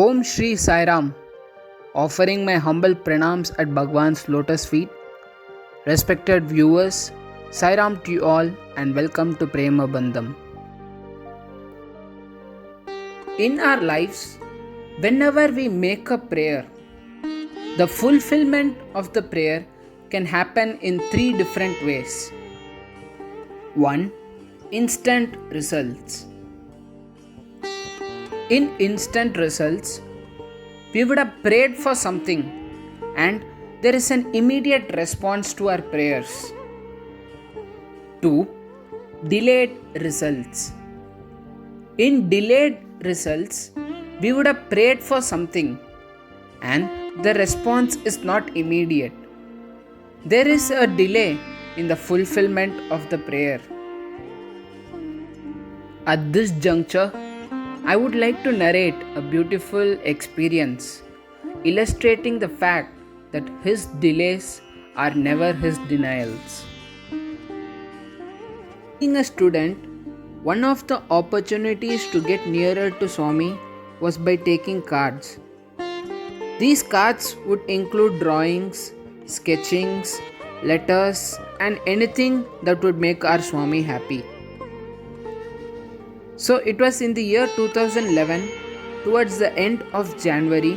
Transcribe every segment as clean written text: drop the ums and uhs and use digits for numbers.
Om Shri Sai Ram, offering my humble pranams at Bhagwan's lotus feet. Respected viewers, Sai Ram to you all and welcome to Prema Bandham. In our lives, whenever we make a prayer, the fulfillment of the prayer can happen in three different ways. 1. Instant results. In instant results, we would have prayed for something and there is an immediate response to our prayers. 2. Delayed results. In delayed results, we would have prayed for something and the response is not immediate. There is a delay in the fulfillment of the prayer. At this juncture, I would like to narrate a beautiful experience illustrating the fact that his delays are never his denials. Being a student, one of the opportunities to get nearer to Swami was by taking cards. These cards would include drawings, sketchings, letters, and anything that would make our Swami happy. So it was in the year 2011, towards the end of January,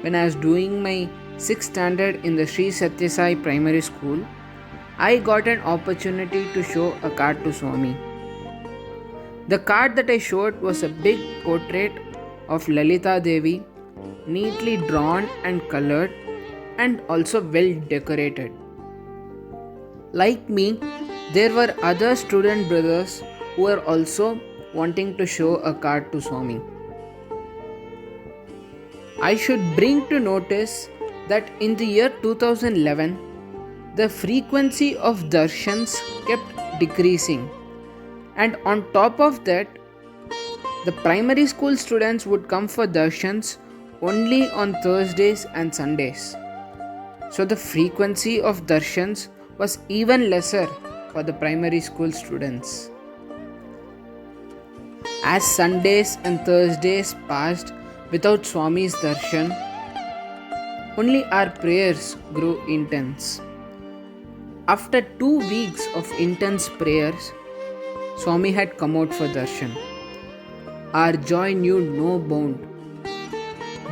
when I was doing my 6th standard in the Sri Satya Sai Primary School, I got an opportunity to show a card to Swami. The card that I showed was a big portrait of Lalita Devi, neatly drawn and colored and also well decorated. Like me, there were other student brothers who were also wanting to show a card to Swami. I should bring to notice that in the year 2011, the frequency of darshans kept decreasing, and on top of that, the primary school students would come for darshans only on Thursdays and Sundays. So the frequency of darshans was even lesser for the primary school students. As Sundays and Thursdays passed without Swami's darshan, only our prayers grew intense. After 2 weeks of intense prayers, Swami had come out for darshan. Our joy knew no bound.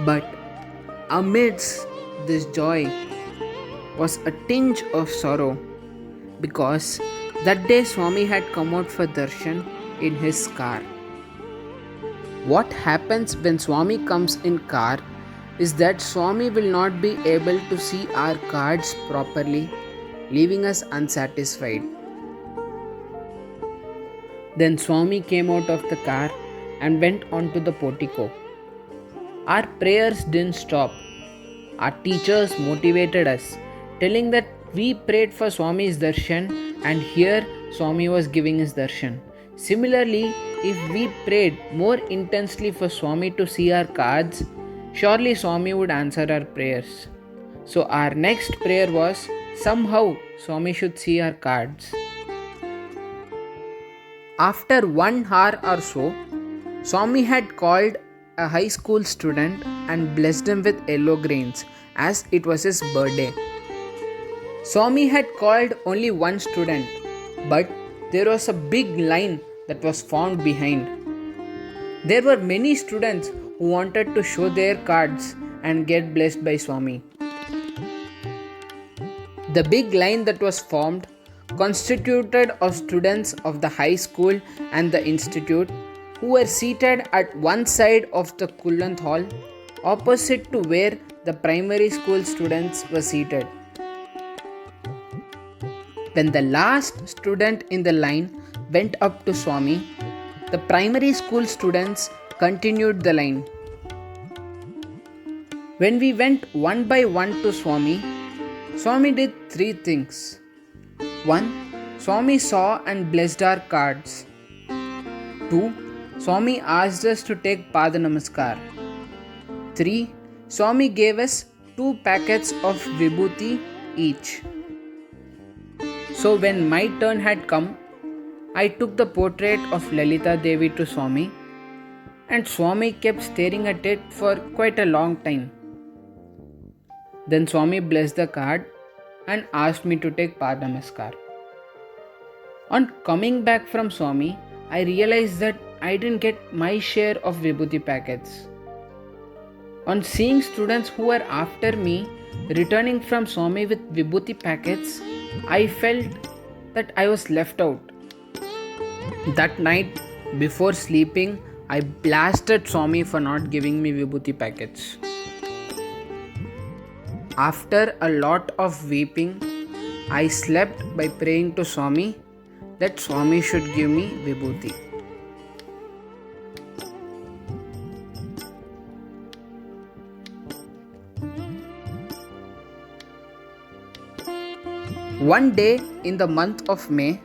But amidst this joy was a tinge of sorrow because that day Swami had come out for darshan in his car. What happens when Swami comes in car is that Swami will not be able to see our cards properly, leaving us unsatisfied. Then Swami came out of the car and went onto the portico. Our prayers didn't stop. Our teachers motivated us, telling that we prayed for Swami's darshan and here Swami was giving his darshan. Similarly, if we prayed more intensely for Swami to see our cards, surely Swami would answer our prayers. So our next prayer was, somehow Swami should see our cards. After 1 hour or so, Swami had called a high school student and blessed him with yellow grains as it was his birthday. Swami had called only one student, but there was a big line that was formed behind. There were many students who wanted to show their cards and get blessed by Swami. The big line that was formed constituted of students of the high school and the institute who were seated at one side of the Kullant hall opposite to where the primary school students were seated. When the last student in the line went up to Swami, the primary school students continued the line. When we went one by one to Swami, Swami did 3 things. 1. Swami saw and blessed our cards. 2. Swami asked us to take Pada Namaskar. 3. Swami gave us 2 packets of Vibhuti each. So when my turn had come, I took the portrait of Lalita Devi to Swami and Swami kept staring at it for quite a long time. Then Swami blessed the card and asked me to take Padamaskar. On coming back from Swami, I realized that I didn't get my share of Vibhuti packets. On seeing students who were after me returning from Swami with Vibhuti packets, I felt that I was left out. That night, before sleeping, I blasted Swami for not giving me Vibhuti packets. After a lot of weeping, I slept by praying to Swami that Swami should give me Vibhuti. One day in the month of May,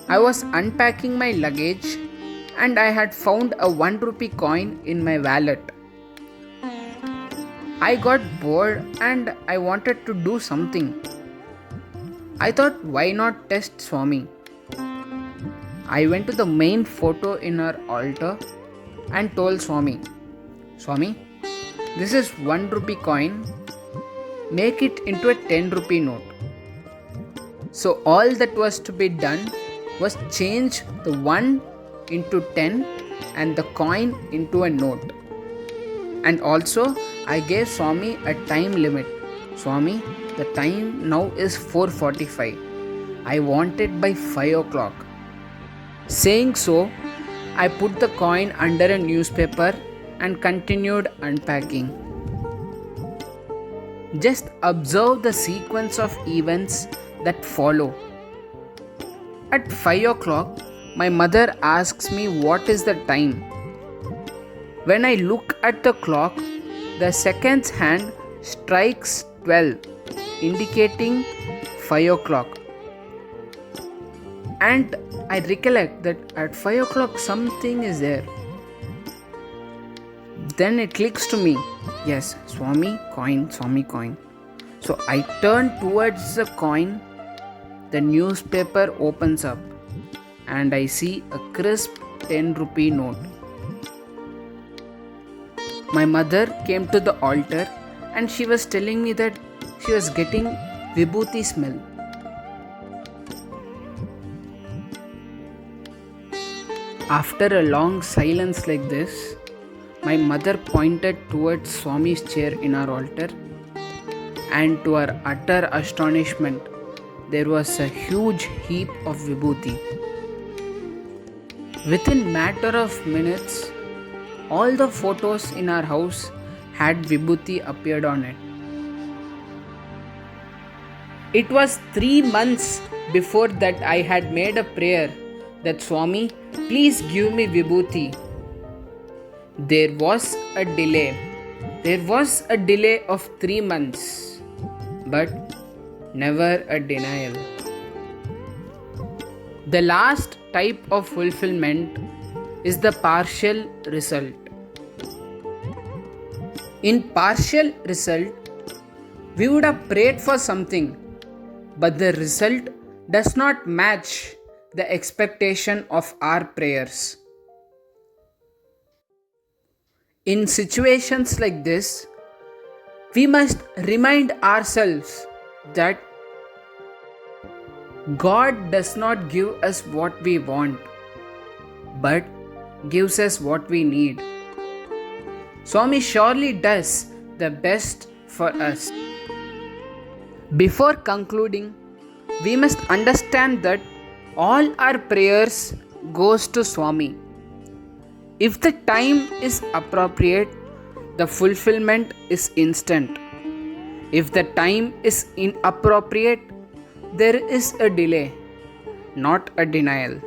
I was unpacking my luggage and I had found a 1 rupee coin in my wallet. I got bored and I wanted to do something. I thought, why not test Swami? I went to the main photo in our altar and told Swami, Swami, this is 1 rupee coin. Make it into a 10 rupee note. So all that was to be done was change the 1 into 10 and the coin into a note. And also I gave Swami a time limit. Swami, the time now is 4:45. I want it by 5 o'clock. Saying so, I put the coin under a newspaper and continued unpacking. Just observe the sequence of events that follow. At 5 o'clock, my mother asks me what is the time. When I look at the clock, the seconds hand strikes 12, indicating 5 o'clock. And I recollect that at 5 o'clock something is there. Then it clicks to me, yes, Swami coin. So I turn towards the coin. The newspaper opens up and I see a crisp 10 rupee note. My mother came to the altar and she was telling me that she was getting Vibhuti smell. After a long silence like this, my mother pointed towards Swami's chair in our altar, and to our utter astonishment, there was a huge heap of Vibhuti. Within matter of minutes, all the photos in our house had Vibhuti appeared on it. It was 3 months before that I had made a prayer that Swami, please give me Vibhuti. There was a delay. There was a delay of 3 months, but never a denial. The last type of fulfillment is the partial result. In partial result, we would have prayed for something, but the result does not match the expectation of our prayers. In situations like this, we must remind ourselves that God does not give us what we want, but gives us what we need. Swami surely does the best for us. Before concluding, we must understand that all our prayers goes to Swami. If the time is appropriate, the fulfillment is instant. If the time is inappropriate, there is a delay, not a denial.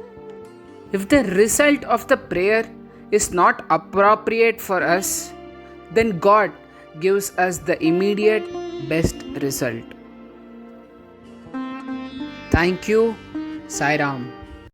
If the result of the prayer is not appropriate for us, then God gives us the immediate best result. Thank you, Sai Ram.